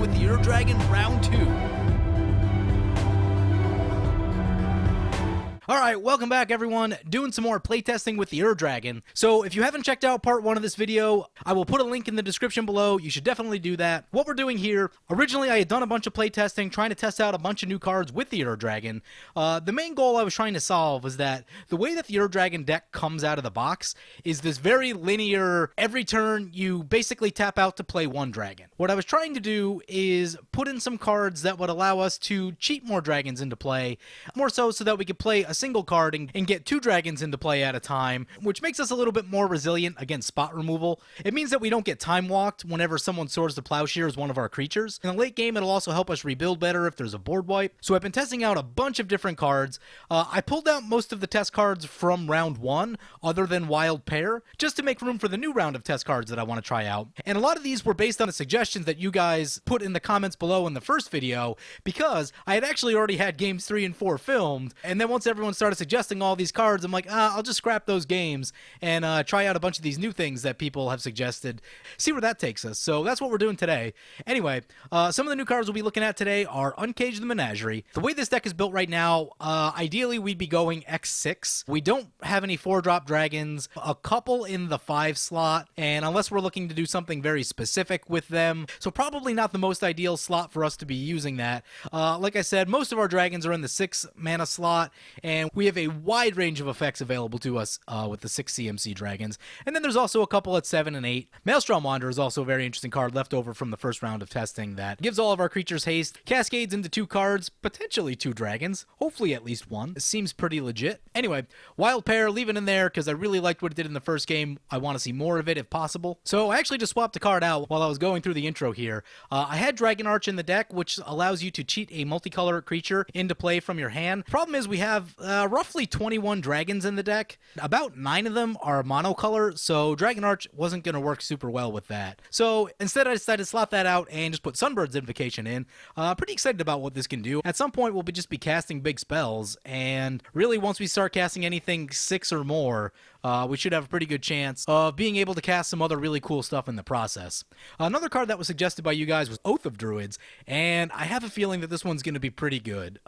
with the Ur Dragon Round 2. Alright, welcome back everyone, doing some more playtesting with the Ur Dragon. So if you haven't checked out part 1 of this video, I will put a link in the description below. You should definitely do that. What we're doing here, originally I had done a bunch of playtesting, trying to test out a bunch of new cards with the Ur Dragon. The main goal I was trying to solve was that the way that the Ur Dragon deck comes out of the box is this very linear, every turn you basically tap out to play one dragon. What I was trying to do is put in some cards that would allow us to cheat more dragons into play, more so that we could play a single card and get 2 dragons into play at a time, which makes us a little bit more resilient against spot removal. It means that we don't get time walked whenever someone Swords to Plowshare as one of our creatures. In the late game, it'll also help us rebuild better if there's a board wipe. So I've been testing out a bunch of different cards. I pulled out most of the test cards from round 1, other than Wild Pair, just to make room for the new round of test cards that I want to try out. And a lot of these were based on the suggestions that you guys put in the comments below in the first video, because I had actually already had games 3 and 4 filmed, and then once everyone started suggesting all these cards, I'm like, I'll just scrap those games and try out a bunch of these new things that people have suggested, see where that takes us. So that's what we're doing today. Anyway, some of the new cards we'll be looking at today are Uncage the Menagerie. The way this deck is built right now, ideally we'd be going X6. We don't have any 4-drop dragons, a couple in the 5 slot, and unless we're looking to do something very specific with them, so probably not the most ideal slot for us to be using that. Like I said, most of our dragons are in the 6 mana slot, and we have a wide range of effects available to us with the 6 CMC dragons. And then there's also a couple at 7 and 8. Maelstrom Wanderer is also a very interesting card left over from the first round of testing that gives all of our creatures haste, cascades into 2 cards, potentially 2 dragons, hopefully at least 1. It seems pretty legit. Anyway, Wild Pair, leave it in there because I really liked what it did in the first game. I want to see more of it if possible. So I actually just swapped a card out while I was going through the intro here. I had Dragon Arch in the deck, which allows you to cheat a multicolor creature into play from your hand. Problem is we have roughly 21 dragons in the deck. About 9 of them are monocolor, so Dragon Arch wasn't going to work super well with that. So instead I decided to slot that out and just put Sunbird's Invocation in. Pretty excited about what this can do. At some point we'll just be casting big spells, and really once we start casting anything 6 or more, we should have a pretty good chance of being able to cast some other really cool stuff in the process. Another card that was suggested by you guys was Oath of Druids, and I have a feeling that this one's going to be pretty good.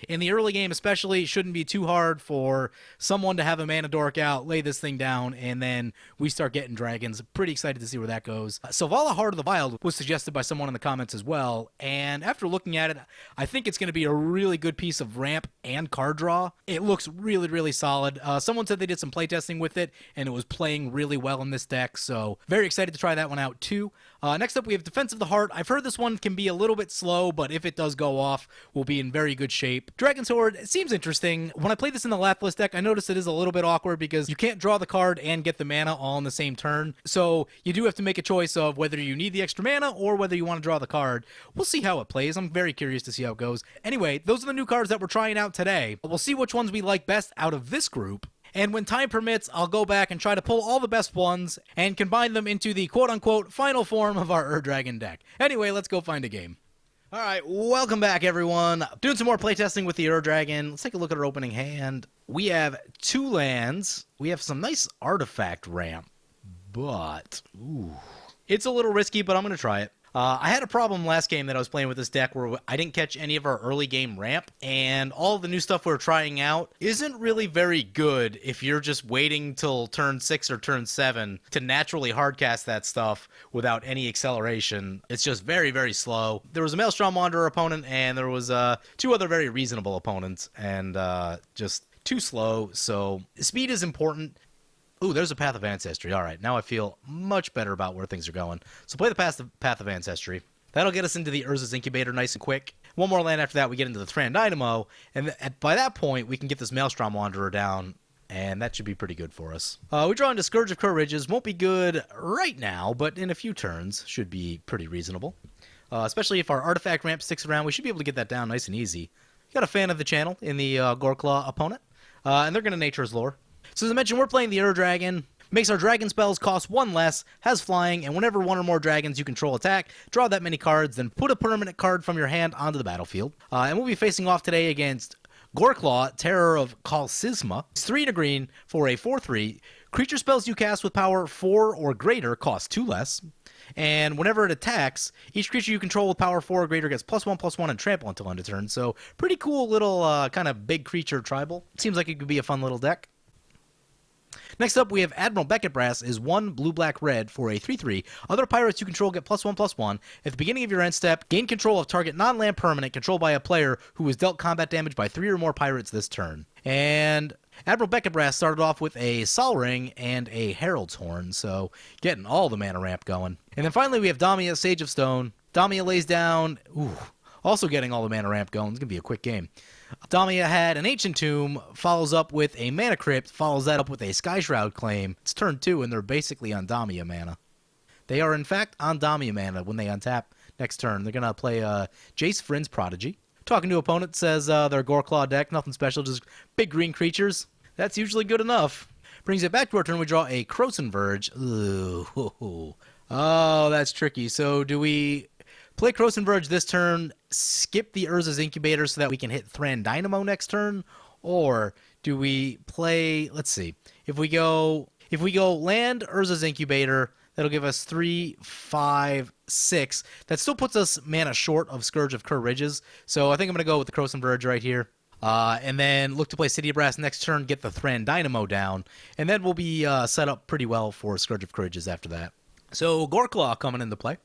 In the early game especially, it shouldn't be too hard for someone to have a mana dork out, lay this thing down, and then we start getting dragons. Pretty excited to see where that goes. Selvala Heart of the Wild was suggested by someone in the comments as well, and after looking at it, I think it's going to be a really good piece of ramp and card draw. It looks really, really solid. Someone said they did some playtesting with it, and it was playing really well in this deck, so very excited to try that one out too. Next up, we have Defense of the Heart. I've heard this one can be a little bit slow, but if it does go off, we'll be in very good shape. Dragon's Horde seems interesting. When I played this in the Laplas deck, I noticed it is a little bit awkward because you can't draw the card and get the mana all in the same turn, so you do have to make a choice of whether you need the extra mana or whether you want to draw the card. We'll see how it plays. I'm very curious to see how it goes. Anyway, those are the new cards that we're trying out today. We'll see which ones we like best out of this group. And when time permits, I'll go back and try to pull all the best ones and combine them into the quote-unquote final form of our Ur Dragon deck. Anyway, let's go find a game. Alright, welcome back everyone. Doing some more playtesting with the Ur Dragon. Let's take a look at our opening hand. We have 2 lands. We have some nice artifact ramp, but it's a little risky, but I'm going to try it. I had a problem last game that I was playing with this deck where I didn't catch any of our early game ramp, and all of the new stuff we're trying out isn't really very good if you're just waiting till turn 6 or turn 7 to naturally hardcast that stuff without any acceleration. It's just very, very slow. There was a Maelstrom Wanderer opponent, and there was 2 other very reasonable opponents, and just too slow, so speed is important. Ooh, there's a Path of Ancestry. All right, now I feel much better about where things are going. So play the Path of Ancestry. That'll get us into the Urza's Incubator nice and quick. One more land after that, we get into the Thran Dynamo, and by that point, we can get this Maelstrom Wanderer down, and that should be pretty good for us. We draw into Scourge of Courageous. Won't be good right now, but in a few turns, should be pretty reasonable. Especially if our artifact ramp sticks around, we should be able to get that down nice and easy. Got a fan of the channel in the Goreclaw opponent, and they're going to Nature's Lore. So as I mentioned, we're playing the Ur Dragon. Makes our dragon spells cost 1 less, has flying, and whenever 1 or more dragons you control attack, draw that many cards, then put a permanent card from your hand onto the battlefield. And we'll be facing off today against Goreclaw, Terror of Kalsisma. It's 3 and a green for a 4/3. Creature spells you cast with power 4 or greater cost 2 less. and whenever it attacks, each creature you control with power 4 or greater gets +1/+1 and trample until end of turn. So pretty cool little kind of big creature tribal. Seems like it could be a fun little deck. Next up, we have Admiral Beckett Brass is 1 blue-black-red for a 3/3. Other pirates you control get +1/+1. At the beginning of your end step, gain control of target non-land permanent controlled by a player who was dealt combat damage by 3 or more pirates this turn. And Admiral Beckett Brass started off with a Sol Ring and a Herald's Horn, so getting all the mana ramp going. And then finally, we have Damia, Sage of Stone. Damia lays down... also getting all the mana ramp going. It's going to be a quick game. Damia had an Ancient Tomb, follows up with a Mana Crypt, follows that up with a Sky Shroud Claim. It's turn 2, and they're basically on Damia mana. They are, in fact, on Damia mana when they untap next turn. They're going to play Jace Vryn's Prodigy. Talking to opponent says their Goreclaw deck, nothing special, just big green creatures. That's usually good enough. Brings it back to our turn. We draw a Krosan Verge. Ooh. Oh, that's tricky. So do we... play Krosan Verge this turn, skip the Urza's Incubator so that we can hit Thran Dynamo next turn? Or do we play, let's see, if we go land Urza's Incubator, that'll give us 3, 5, 6. That still puts us mana short of Scourge of Kerr Ridges. So I think I'm going to go with the Krosan Verge right here. And then look to play City of Brass next turn, get the Thran Dynamo down. And then we'll be set up pretty well for Scourge of Kerr Ridges after that. So Goreclaw coming into play.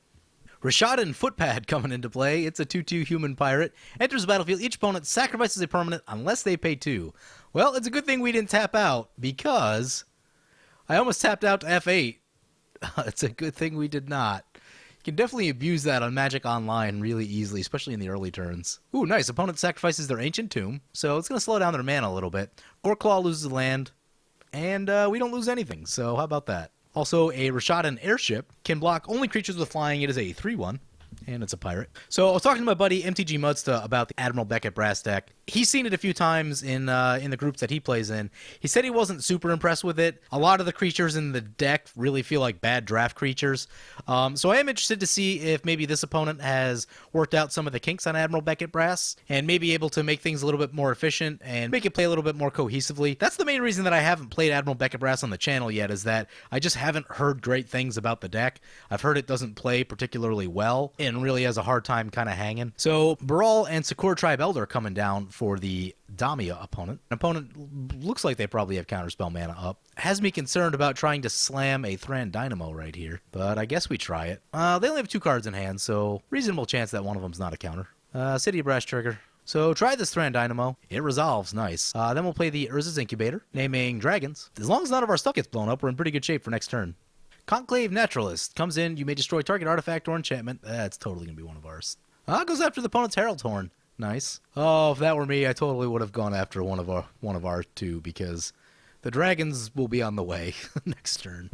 Rashadan Footpad coming into play. It's a 2/2 human pirate. Enters the battlefield. Each opponent sacrifices a permanent unless they pay 2. Well, it's a good thing we didn't tap out because I almost tapped out to F8. It's a good thing we did not. You can definitely abuse that on Magic Online really easily, especially in the early turns. Ooh, nice. Opponent sacrifices their Ancient Tomb, so it's going to slow down their mana a little bit. Goreclaw loses land, and we don't lose anything, so how about that? Also, a Rashadan Airship can block only creatures with flying. It is a 3/1, and it's a pirate. So I was talking to my buddy MTG Mudsta about the Admiral Beckett Brass deck. He's seen it a few times in the groups that he plays in. He said he wasn't super impressed with it. A lot of the creatures in the deck really feel like bad draft creatures. So I am interested to see if maybe this opponent has worked out some of the kinks on Admiral Beckett Brass and maybe able to make things a little bit more efficient and make it play a little bit more cohesively. That's the main reason that I haven't played Admiral Beckett Brass on the channel yet, is that I just haven't heard great things about the deck. I've heard it doesn't play particularly well and really has a hard time kind of hanging. So Baral and Sakura Tribe Elder coming down for the Damia opponent. An opponent looks like they probably have counterspell mana up. Has me concerned about trying to slam a Thran Dynamo right here, but I guess we try it. They only have 2 cards in hand, so reasonable chance that one of them's not a counter. City of Brass trigger. So try this Thran Dynamo. It resolves. Nice. Then we'll play the Urza's Incubator, naming dragons. As long as none of our stuff gets blown up, we're in pretty good shape for next turn. Conclave Naturalist comes in. You may destroy target artifact or enchantment. That's totally going to be one of ours. Goes after the opponent's Herald's Horn. Nice. Oh, if that were me, I totally would have gone after one of our 2, because the dragons will be on the way next turn.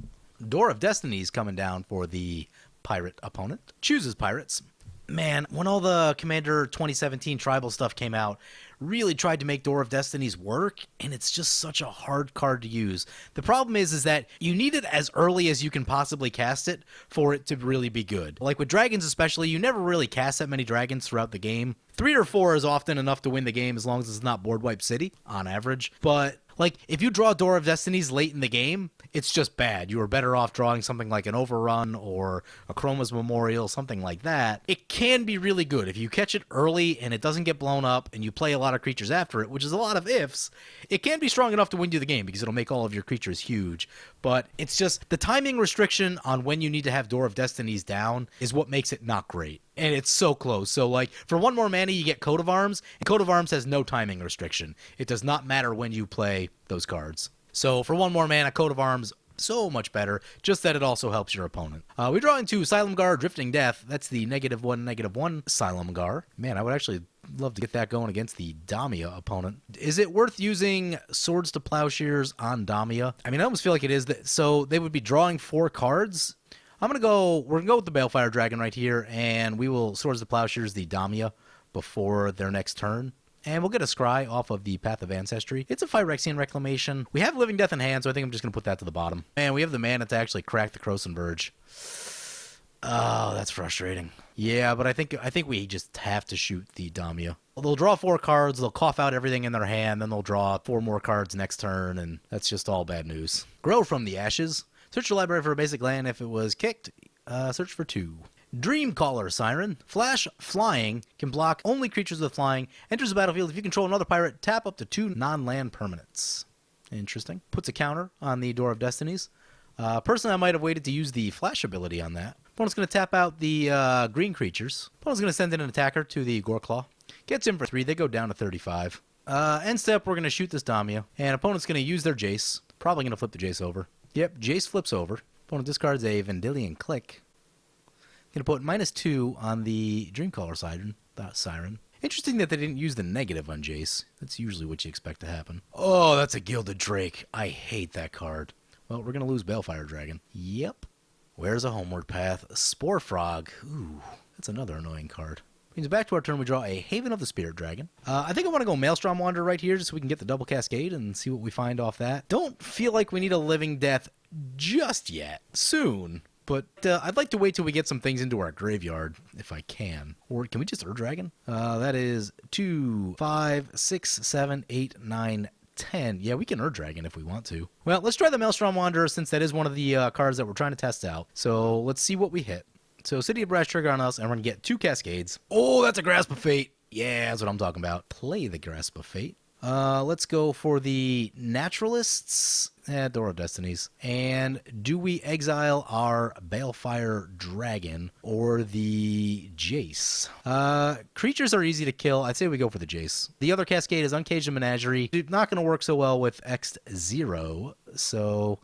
Door of Destiny's coming down for the pirate opponent. Chooses pirates. Man, when all the Commander 2017 tribal stuff came out, really tried to make Door of Destinies work, and it's just such a hard card to use. The problem is that you need it as early as you can possibly cast it for it to really be good. Like with dragons especially, you never really cast that many dragons throughout the game. 3 or 4 is often enough to win the game as long as it's not board wipe city, on average. But like, if you draw Door of Destinies late in the game, it's just bad. You are better off drawing something like an Overrun or a Chroma's Memorial, something like that. It can be really good. If you catch it early and it doesn't get blown up and you play a lot of creatures after it, which is a lot of ifs, it can be strong enough to win you the game because it'll make all of your creatures huge. But it's just the timing restriction on when you need to have Door of Destinies down is what makes it not great. And it's so close. So, like, for 1 more mana, you get Coat of Arms, and Coat of Arms has no timing restriction. It does not matter when you play those cards. So, for 1 more mana, Coat of Arms, so much better, just that it also helps your opponent. We draw into Silumgar, Drifting Death. That's the -1/-1 Silumgar. Man, I would actually love to get that going against the Damia opponent. Is it worth using Swords to Plowshares on Damia? I mean, I almost feel like it is. So, they would be drawing 4 cards. We're gonna go with the Balefire Dragon right here, and we will Swords to Plowshares the Damia before their next turn. And we'll get a Scry off of the Path of Ancestry. It's a Phyrexian Reclamation. We have Living Death in hand, so I think I'm just going to put that to the bottom. And we have the mana to actually crack the Krosan Verge. Oh, that's frustrating. Yeah, but I think we just have to shoot the Damia. Well, they'll draw 4 cards, they'll cough out everything in their hand, then they'll draw 4 more cards next turn, and that's just all bad news. Grow from the Ashes. Search your library for a basic land. If it was kicked, Search for 2. Dreamcaller Siren. Flash, flying, can block only creatures with flying. Enters the battlefield. If you control another pirate, tap up to 2 non-land permanents. Interesting. Puts a counter on the Door of Destinies. Personally, I might have waited to use the flash ability on that. Opponent's going to tap out the green creatures. Opponent's going to send in an attacker to the Goreclaw. Gets in for 3. They go down to 35. End step, we're going to shoot this Damia. And opponent's going to use their Jace. Probably going to flip the Jace over. Yep, Jace flips over. Opponent discards a Vendilion Click. Going to put -2 on the Dreamcaller Siren. Interesting that they didn't use the negative on Jace. That's usually what you expect to happen. Oh, that's a Gilded Drake. I hate that card. Well, we're going to lose Balefire Dragon. Yep. Where's a Homeward Path? Spore Frog. Ooh, that's another annoying card. Means back to our turn, we draw a Haven of the Spirit Dragon. I think I want to go Maelstrom Wanderer right here just so we can get the double Cascade and see what we find off that. Don't feel like we need a Living Death just yet. Soon. But I'd like to wait till we get some things into our graveyard, if I can. Or can we just Ur Dragon? That is 2, 5, 6, 7, 8, 9, 10. Yeah, we can Ur Dragon if we want to. Well, let's try the Maelstrom Wanderer since that is one of the cards that we're trying to test out. So let's see what we hit. So City of Brass trigger on us, and we're going to get 2 Cascades. Oh, that's a Grasp of Fate. Yeah, that's what I'm talking about. Play the Grasp of Fate. Let's go for the Naturalists. Door of Destinies. And do we exile our Balefire Dragon or the Jace? Creatures are easy to kill. I'd say we go for the Jace. The other Cascade is Uncaged the Menagerie. Not going to work so well with X0, so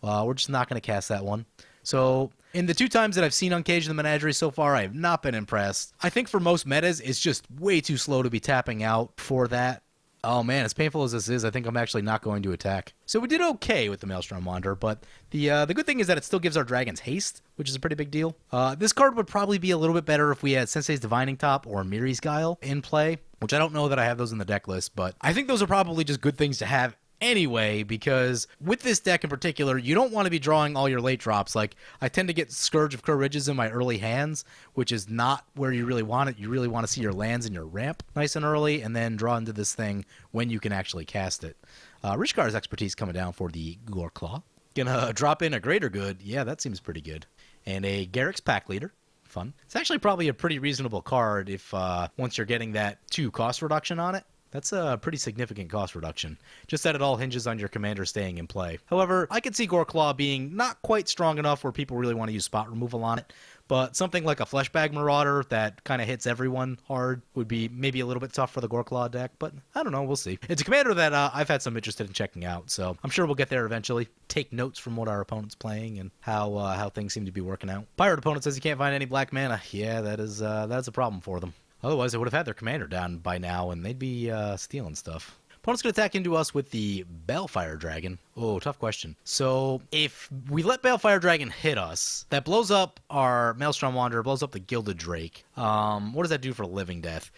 we're just not going to cast that one. So in the 2 times that I've seen Uncaged the Menagerie so far, I have not been impressed. I think for most metas, it's just way too slow to be tapping out for that. Oh man, as painful as this is, I think I'm actually not going to attack. So we did okay with the Maelstrom Wanderer, but the good thing is that it still gives our dragons haste, which is a pretty big deal. This card would probably be a little bit better if we had Sensei's Divining Top or Miri's Guile in play, which I don't know that I have those in the deck list, but I think those are probably just good things to have anyway, because with this deck in particular, you don't want to be drawing all your late drops. Like, I tend to get Scourge of Courageous in my early hands, which is not where you really want it. You really want to see your lands and your ramp nice and early, and then draw into this thing when you can actually cast it. Rishkar's Expertise coming down for the Goreclaw. Gonna drop in a Greater Good. Yeah, that seems pretty good. And a Garruk's Pack Leader. Fun. It's actually probably a pretty reasonable card if once you're getting that 2 cost reduction on it. That's a pretty significant cost reduction, just that it all hinges on your commander staying in play. However, I could see Goreclaw being not quite strong enough where people really want to use spot removal on it, but something like a Fleshbag Marauder that kind of hits everyone hard would be maybe a little bit tough for the Goreclaw deck, but I don't know, we'll see. It's a commander that I've had some interest in checking out, so I'm sure we'll get there eventually. Take notes from what our opponent's playing and how things seem to be working out. Pirate opponent says he can't find any black mana. Yeah, that's a problem for them. Otherwise, they would have had their commander down by now, and they'd be stealing stuff. Opponent's going to attack into us with the Balefire Dragon. Oh, tough question. So, if we let Balefire Dragon hit us, that blows up our Maelstrom Wanderer, blows up the Gilded Drake. What does that do for Living Death?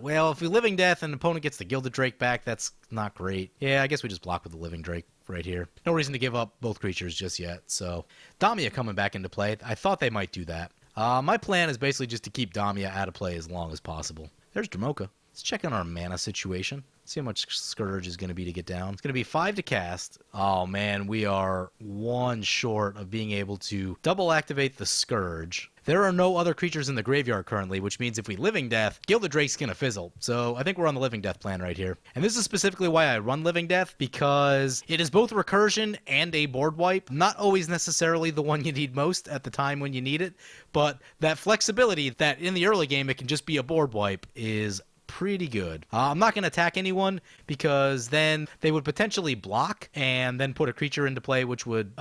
Well, if we Living Death and the opponent gets the Gilded Drake back, that's not great. Yeah, I guess we just block with the Living Drake right here. No reason to give up both creatures just yet. So, Damia coming back into play. I thought they might do that. My plan is basically just to keep Damia out of play as long as possible. There's Dramoka. Let's check on our mana situation. See how much Scourge is going to be to get down. It's going to be 5 to cast. Oh man, we are 1 short of being able to double activate the Scourge. There are no other creatures in the graveyard currently, which means if we Living Death, Gilded Drake's going to fizzle. So I think we're on the Living Death plan right here. And this is specifically why I run Living Death, because it is both recursion and a board wipe. Not always necessarily the one you need most at the time when you need it, but that flexibility that in the early game it can just be a board wipe is pretty good. I'm not going to attack anyone because then they would potentially block and then put a creature into play, which would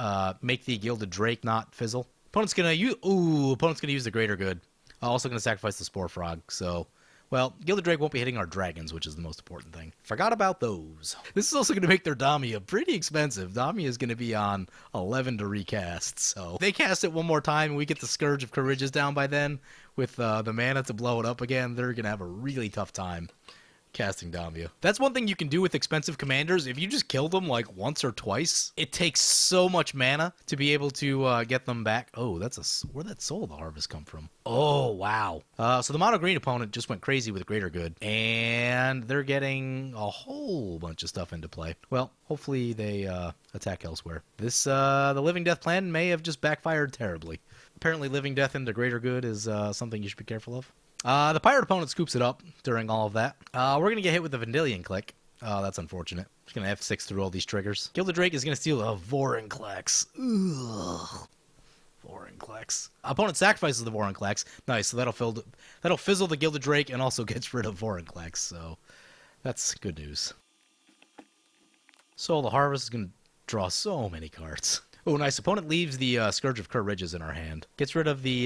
make the Gilded Drake not fizzle. Opponent's going to use the Greater Good. Also going to sacrifice the Spore Frog. So, well, Gilded Drake won't be hitting our dragons, which is the most important thing. Forgot about those. This is also going to make their Damia pretty expensive. Damia is going to be on 11 to recast. So, if they cast it one more time and we get the Scourge of Courageous down by then with the mana to blow it up again, they're going to have a really tough time casting Damia. That's one thing you can do with expensive commanders. If you just kill them like once or twice, it takes so much mana to be able to get them back. Oh, where'd that Soul of the Harvest come from? Oh, wow. So the mono green opponent just went crazy with Greater Good, and they're getting a whole bunch of stuff into play. Well, hopefully they attack elsewhere. The Living Death plan may have just backfired terribly. Apparently living death into greater good is something you should be careful of. The pirate opponent scoops it up during all of that. We're going to get hit with the Vendilion click. Oh, that's unfortunate. Just going to F6 through all these triggers. Gilded Drake is going to steal a Vorinclex. Ugh. Vorinclex. Opponent sacrifices the Vorinclex. Nice, so that'll fizzle the Gilded Drake and also gets rid of Vorinclex, so that's good news. So the Harvest is going to draw so many cards. Oh, nice. Opponent leaves the Scourge of Kher Ridges in our hand. Gets rid of the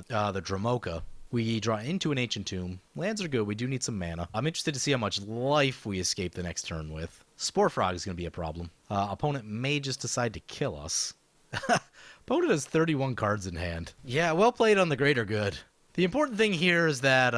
Dramoka. We draw into an Ancient Tomb. Lands are good. We do need some mana. I'm interested to see how much life we escape the next turn with. Spore Frog is going to be a problem. Opponent may just decide to kill us. Opponent has 31 cards in hand. Yeah, well played on the greater good. The important thing here is that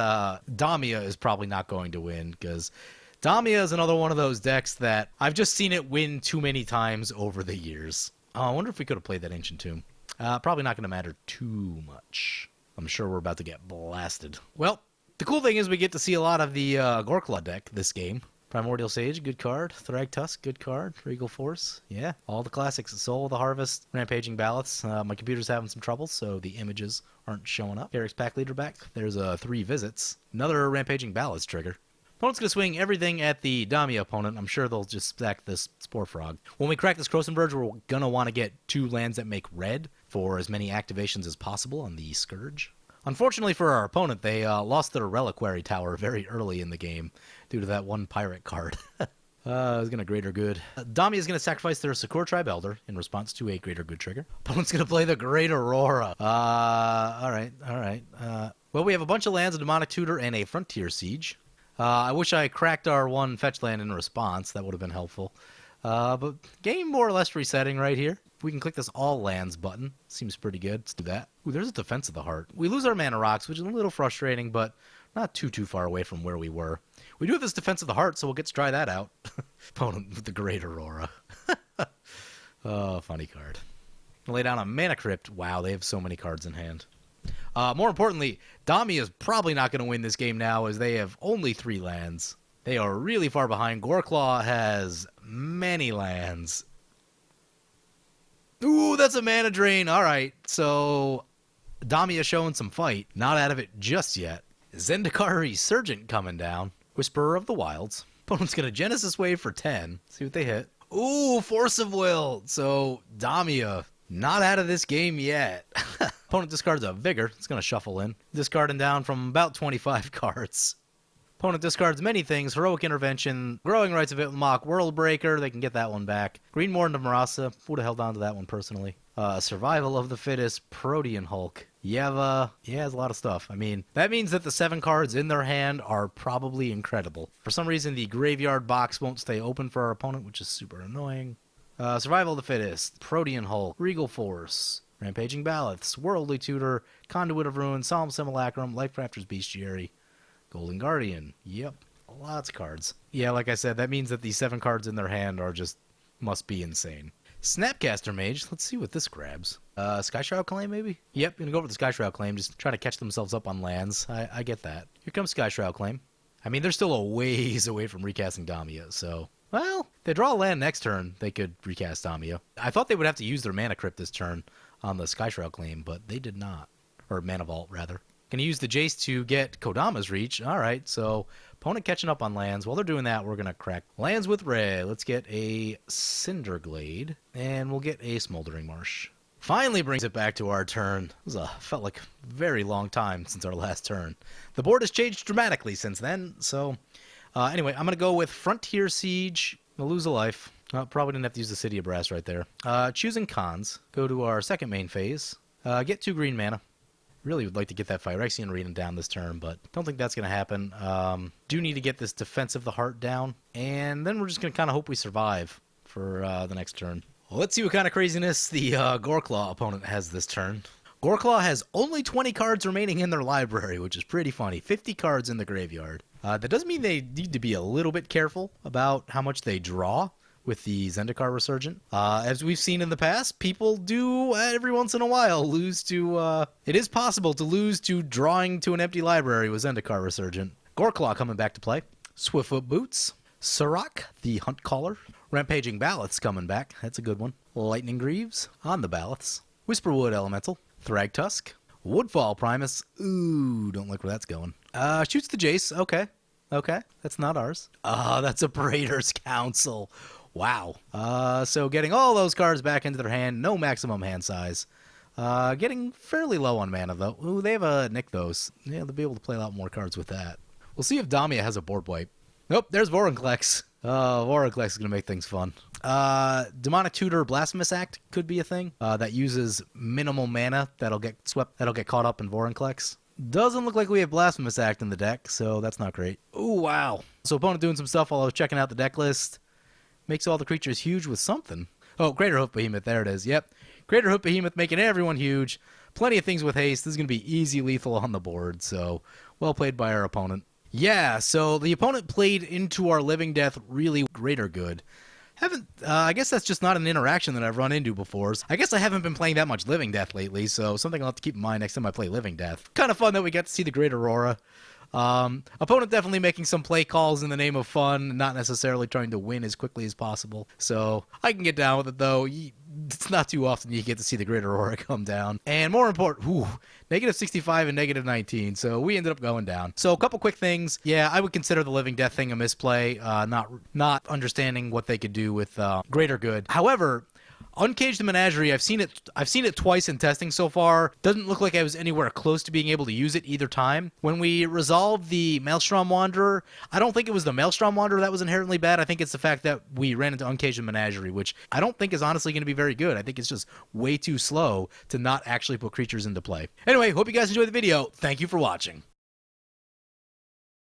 Damia is probably not going to win, because Damia is another one of those decks that I've just seen it win too many times over the years. I wonder if we could have played that Ancient Tomb. Probably not going to matter too much. I'm sure we're about to get blasted. Well, the cool thing is we get to see a lot of the Goreclaw deck this game. Primordial Sage, good card. Thragtusk, good card. Regal Force, yeah. All the classics. Soul of the Harvest, Rampaging Ballots. My computer's having some trouble, so the images aren't showing up. Eric's Pack Leader back. There's 3 visits. Another Rampaging Ballots trigger. Opponent's going to swing everything at the Damia opponent. I'm sure they'll just stack this Spore Frog. When we crack this Krosenberg, we're going to want to get 2 lands that make red for as many activations as possible on the Scourge. Unfortunately for our opponent, they lost their Reliquary Tower very early in the game due to that one pirate card. It's going to greater good. Damia is going to sacrifice their Sakura Tribe Elder in response to a greater good trigger. Opponent's going to play the Great Aurora. All right. Well, we have a bunch of lands, a Demonic Tutor, and a Frontier Siege. I wish I cracked our one fetch land in response. That would have been helpful. But game more or less resetting right here. We can click this All Lands button. Seems pretty good. Let's do that. Ooh, there's a Defense of the Heart. We lose our Mana Rocks, which is a little frustrating, but not too far away from where we were. We do have this Defense of the Heart, so we'll get to try that out. Opponent with the Great Aurora. Oh, funny card. Lay down a Mana Crypt. Wow, they have so many cards in hand. More importantly, Damia is probably not going to win this game now, as they have only 3 lands. They are really far behind. Goreclaw has many lands. Ooh, that's a mana drain. All right, so Damia showing some fight. Not out of it just yet. Zendikar Resurgent coming down. Whisperer of the Wilds. Opponent's going to Genesis Wave for 10. See what they hit. Ooh, Force of Will. So Damia not out of this game yet. Opponent discards a Vigor. It's going to shuffle in. Discarding down from about 25 cards. Opponent discards many things. Heroic Intervention, Growing Rites of Itlamok, Worldbreaker. They can get that one back. Green Morn to Marasa. Would have held on to that one personally. Survival of the Fittest, Protean Hulk. Yeva. Yeah, there's a lot of stuff. I mean, that means that the 7 cards in their hand are probably incredible. For some reason, the graveyard box won't stay open for our opponent, which is super annoying. Survival of the Fittest, Protean Hulk, Regal Force, Rampaging Ballots, Worldly Tutor, Conduit of Ruin, Solemn Simulacrum, Lifecrafter's Bestiary, Golden Guardian. Yep, lots of cards. Yeah, like I said, that means that the 7 cards in their hand are just must be insane. Snapcaster Mage, let's see what this grabs. Skyshroud Claim, maybe? Yep, gonna go for the Skyshroud Claim, just try to catch themselves up on lands. I get that. Here comes Skyshroud Claim. I mean, they're still a ways away from recasting Damia, so... Well, they draw a land next turn, they could recast Damia. I thought they would have to use their Mana Crypt this turn on the Skyshroud Claim, but they did not. Or Mana Vault, rather. Gonna use the Jace to get Kodama's Reach. Alright, so opponent catching up on lands. While they're doing that, we're gonna crack lands with red. Let's get a Cinderglade, and we'll get a Smoldering Marsh. Finally brings it back to our turn. It felt like a very long time since our last turn. The board has changed dramatically since then, so... anyway, I'm gonna go with Frontier Siege. I'll lose a life. Probably didn't have to use the City of Brass right there. Choosing cons. Go to our second main phase. Get 2 green mana. Really would like to get that Phyrexian Arena down this turn, but don't think that's going to happen. Do need to get this Defense of the Heart down, and then we're just going to kind of hope we survive for the next turn. Well, let's see what kind of craziness the Goreclaw opponent has this turn. Goreclaw has only 20 cards remaining in their library, which is pretty funny. 50 cards in the graveyard. That does mean they need to be a little bit careful about how much they draw with the Zendikar Resurgent. As we've seen in the past, people do every once in a while lose to... it is possible to lose to drawing to an empty library with Zendikar Resurgent. Goreclaw coming back to play. Swiftfoot Boots. Sirach, the Hunt Caller. Rampaging Ballots coming back. That's a good one. Lightning Greaves on the Ballots. Whisperwood Elemental. Thragtusk. Woodfall Primus. Ooh, don't like where that's going. Shoots the Jace. Okay. Okay. That's not ours. That's a Praetor's Council. Wow. So getting all those cards back into their hand. No maximum hand size. Getting fairly low on mana, though. Ooh, they have a Nykthos. Yeah, they'll be able to play a lot more cards with that. We'll see if Damia has a board wipe. Nope, there's Vorinclex. Vorinclex is going to make things fun. Demonic Tutor Blasphemous Act could be a thing that uses minimal mana that'll get caught up in Vorinclex. Doesn't look like we have Blasphemous Act in the deck, so that's not great. Ooh, wow. So opponent doing some stuff while I was checking out the deck list. Makes all the creatures huge with something. Oh, Greater Hoof Behemoth, there it is. Yep. Greater Hoof Behemoth making everyone huge. Plenty of things with haste. This is going to be easy lethal on the board, so well played by our opponent. Yeah, so the opponent played into our Living Death really greater good. I guess that's just not an interaction that I've run into before. I guess I haven't been playing that much Living Death lately, so something I'll have to keep in mind next time I play Living Death. Kind of fun that we got to see the Great Aurora. Opponent definitely making some play calls in the name of fun, not necessarily trying to win as quickly as possible. So I can get down with it, though. It's not too often you get to see the Great Aurora come down. And more important, negative 65 and negative 19. So we ended up going down. So a couple quick things. Yeah, I would consider the Living Death thing a misplay, not understanding what they could do with greater good. However, Uncaged the Menagerie, I've seen it twice in testing so far. Doesn't look like I was anywhere close to being able to use it either time. When we resolved the Maelstrom Wanderer, I don't think it was the Maelstrom Wanderer that was inherently bad. I think it's the fact that we ran into Uncaged the Menagerie, which I don't think is honestly going to be very good. I think it's just way too slow to not actually put creatures into play. Anyway, hope you guys enjoyed the video. Thank you for watching.